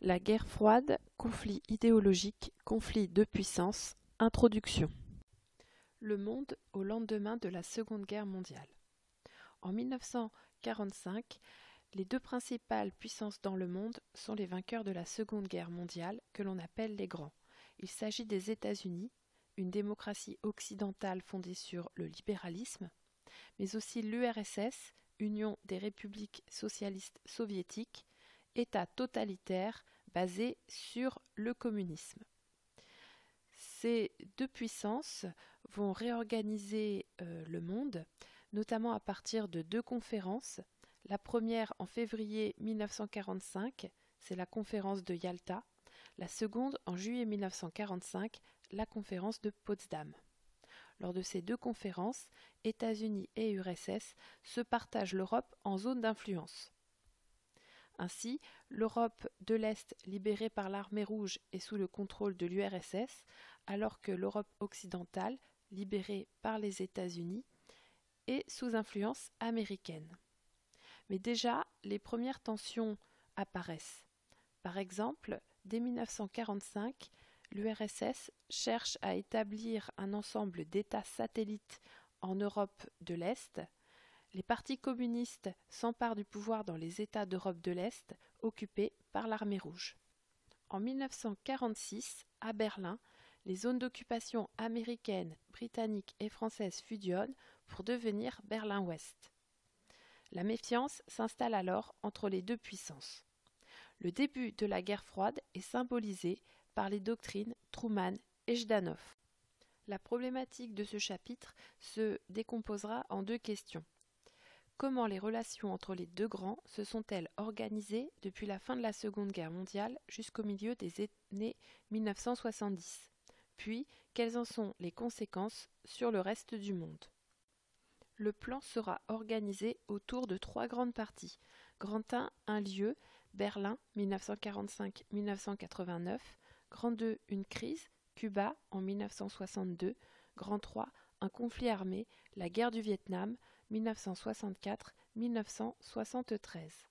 La guerre froide, conflit idéologique, conflit de puissance, introduction. Le monde au lendemain de la Seconde Guerre mondiale. En 1945, les deux principales puissances dans le monde sont les vainqueurs de la Seconde Guerre mondiale, que l'on appelle les grands. Il s'agit des États-Unis, une démocratie occidentale fondée sur le libéralisme, mais aussi l'URSS, Union des républiques socialistes soviétiques, État totalitaire basé sur le communisme. Ces deux puissances vont réorganiser le monde, notamment à partir de deux conférences. La première en février 1945, c'est la conférence de Yalta. La seconde en juillet 1945, la conférence de Potsdam. Lors de ces deux conférences, États-Unis et URSS se partagent l'Europe en zones d'influence. Ainsi, l'Europe de l'Est, libérée par l'Armée rouge, est sous le contrôle de l'URSS, alors que l'Europe occidentale, libérée par les États-Unis, est sous influence américaine. Mais déjà, les premières tensions apparaissent. Par exemple, dès 1945, l'URSS cherche à établir un ensemble d'États satellites en Europe de l'Est. Les partis communistes s'emparent du pouvoir dans les États d'Europe de l'Est, occupés par l'Armée rouge. En 1946, à Berlin, les zones d'occupation américaines, britanniques et françaises fusionnent pour devenir Berlin-Ouest. La méfiance s'installe alors entre les deux puissances. Le début de la guerre froide est symbolisé par les doctrines Truman et Jdanov. La problématique de ce chapitre se décomposera en deux questions. Comment les relations entre les deux grands se sont-elles organisées depuis la fin de la Seconde Guerre mondiale jusqu'au milieu des années 1970? Puis, quelles en sont les conséquences sur le reste du monde? Le plan sera organisé autour de trois grandes parties. Grand 1, un lieu, Berlin 1945-1989. Grand 2, une crise, Cuba en 1962. Grand 3, un conflit armé, la guerre du Vietnam 1964-1973.